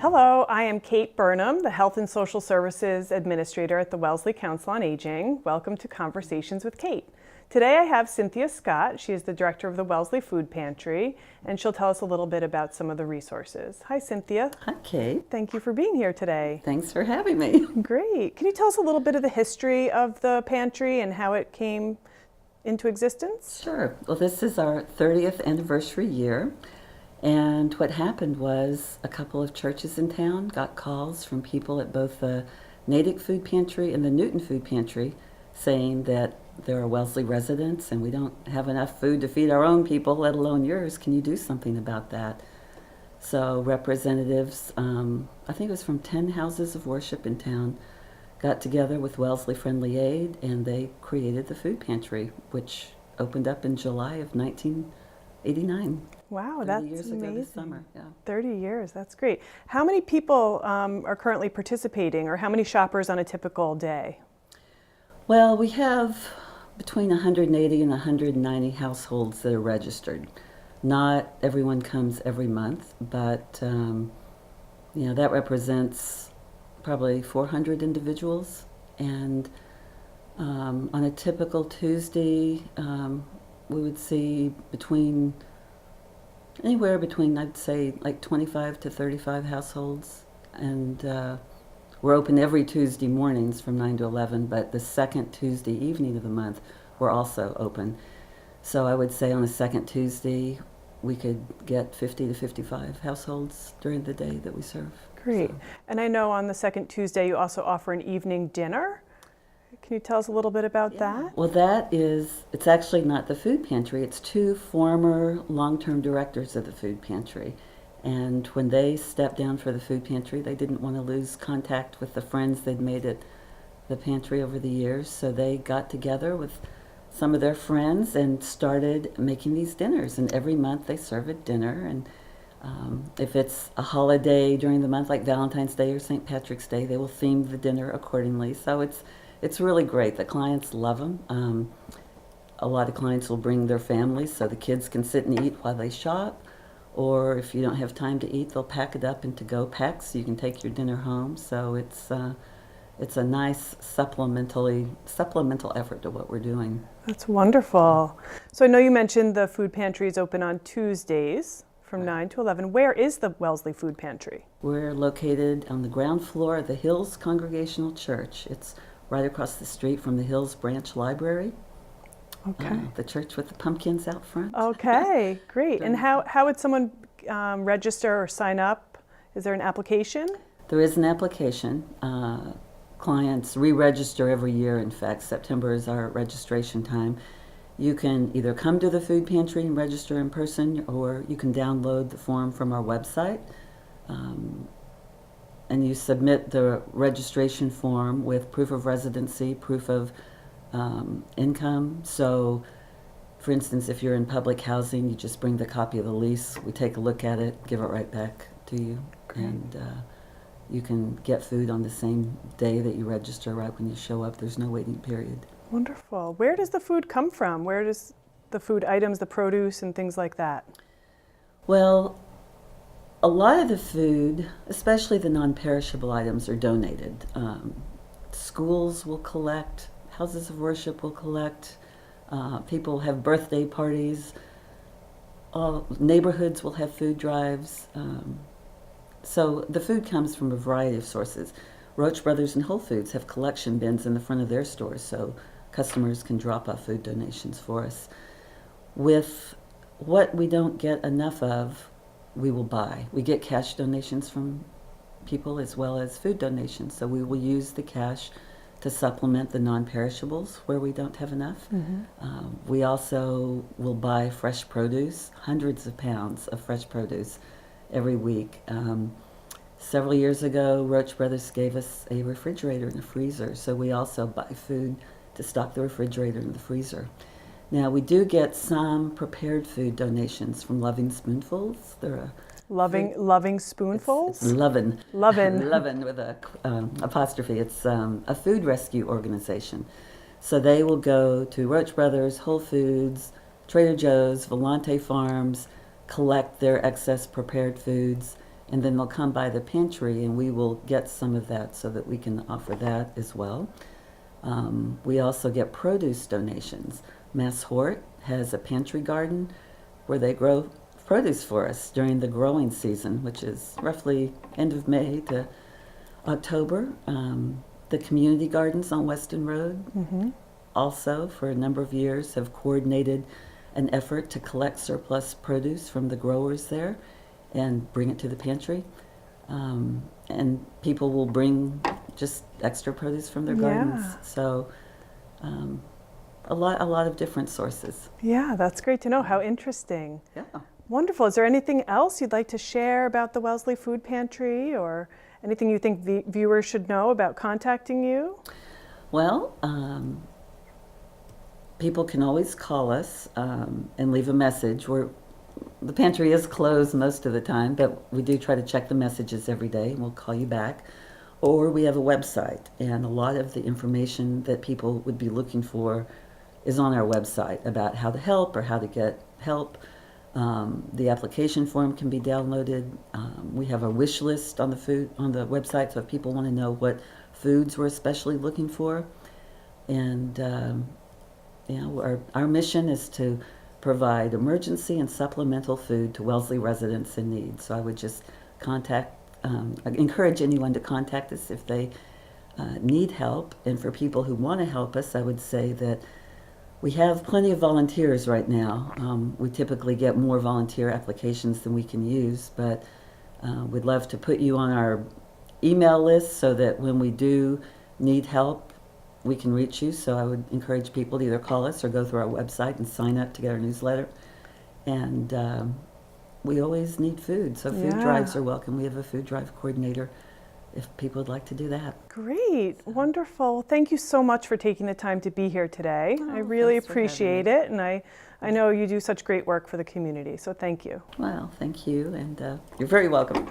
Hello, I am Kate Burnham, the Health and Social Services Administrator at the Wellesley Council on Aging. Welcome to Conversations with Kate. Today I have Cynthia Scott. She is the director of the Wellesley Food Pantry, and she'll tell us a little bit about some of the resources. Hi, Cynthia. Hi, Kate. Thank you for being here today. Thanks for having me. Great. Can you tell us a little bit of the history of the pantry and how it came into existence? Sure. Well, this is our 30th anniversary year. And what happened was a couple of churches in town got calls from people at both the Natick Food Pantry and the Newton Food Pantry saying that there are Wellesley residents and we don't have enough food to feed our own people, let alone yours. Can you do something about that? So representatives, I think it was from 10 houses of worship in town, got together with Wellesley Friendly Aid and they created the food pantry, which opened up in July of 1989. Wow, 30 that's years amazing. ago this summer. Yeah. 30 years, that's great. How many people are currently participating, or how many shoppers on a typical day? Well, we have between 180 and 190 households that are registered. Not everyone comes every month, but that represents probably 400 individuals. And on a typical Tuesday, we would see anywhere between, I'd say, like 25 to 35 households. And we're open every Tuesday mornings from 9 to 11, but the second Tuesday evening of the month, we're also open. So I would say on the second Tuesday, we could get 50 to 55 households during the day that we serve. Great. So. And I know on the second Tuesday you also offer an evening dinner. Can you tell us a little bit about that? Well, it's actually not the food pantry. It's two former long-term directors of the food pantry. And when they stepped down for the food pantry, they didn't want to lose contact with the friends they'd made at the pantry over the years. So they got together with some of their friends and started making these dinners. And every month they serve a dinner. And if it's a holiday during the month, like Valentine's Day or St. Patrick's Day, they will theme the dinner accordingly. So it's really great. The clients love them. A lot of clients will bring their families so the kids can sit and eat while they shop. Or if you don't have time to eat, they'll pack it up into go packs so you can take your dinner home. So it's a nice supplemental effort to what we're doing. That's wonderful. So I know you mentioned the food pantry is open on Tuesdays from 9 to 11. Where is the Wellesley Food Pantry? We're located on the ground floor of the Hills Congregational Church. It's right across the street from the Hills Branch Library. Okay. The church with the pumpkins out front. Okay, great. And how would someone register or sign up? Is there an application? There is an application. Clients re-register every year. In fact, September is our registration time. You can either come to the food pantry and register in person, or you can download the form from our website. And you submit the registration form with proof of residency, proof of income. So, for instance, if you're in public housing, you just bring the copy of the lease. We take a look at it, give it right back to you. Great. And you can get food on the same day that you register, right when you show up. There's no waiting period. Wonderful. Where does the food come from? Where does the food items, the produce and things like that? Well, a lot of the food, especially the non-perishable items, are donated. Schools will collect, houses of worship will collect, people have birthday parties, all neighborhoods will have food drives. So the food comes from a variety of sources. Roach Brothers and Whole Foods have collection bins in the front of their stores, so customers can drop off food donations for us. With what we don't get enough of, we will buy. We get cash donations from people as well as food donations, so we will use the cash to supplement the non-perishables where we don't have enough. Mm-hmm. We also will buy fresh produce, hundreds of pounds of fresh produce every week. Several years ago, Roach Brothers gave us a refrigerator and a freezer, so we also buy food to stock the refrigerator and the freezer. Now, we do get some prepared food donations from Loving Spoonfuls. They're a Loving Spoonfuls? It's Lovin'. Lovin'. Lovin' with a apostrophe. It's a food rescue organization. So they will go to Roach Brothers, Whole Foods, Trader Joe's, Volante Farms, collect their excess prepared foods, and then they'll come by the pantry and we will get some of that so that we can offer that as well. We also get produce donations. Mass Hort has a pantry garden where they grow produce for us during the growing season, which is roughly end of May to October. The community gardens on Weston Road also for a number of years have coordinated an effort to collect surplus produce from the growers there and bring it to the pantry. And people will bring just extra produce from their gardens. So a lot of different sources. Yeah, that's great to know. How interesting. Yeah. Wonderful. Is there anything else you'd like to share about the Wellesley Food Pantry, or anything you think the viewers should know about contacting you? Well, people can always call us and leave a message. The pantry is closed most of the time, but we do try to check the messages every day, and we'll call you back. Or we have a website, and a lot of the information that people would be looking for is on our website about how to help or how to get help. The application form can be downloaded. We have a wish list on the website, so if people want to know what foods we're especially looking for. And our mission is to provide emergency and supplemental food to Wellesley residents in need. So I would just encourage anyone to contact us if they need help. And for people who want to help us, I would say that we have plenty of volunteers right now. We typically get more volunteer applications than we can use, but we'd love to put you on our email list so that when we do need help, we can reach you. So I would encourage people to either call us or go through our website and sign up to get our newsletter. And we always need food, so food drives are welcome. We have a food drive coordinator if people would like to do that. Great, wonderful. Thank you so much for taking the time to be here today. I really appreciate it, and I know you do such great work for the community, so thank you. Well, thank you, and you're very welcome.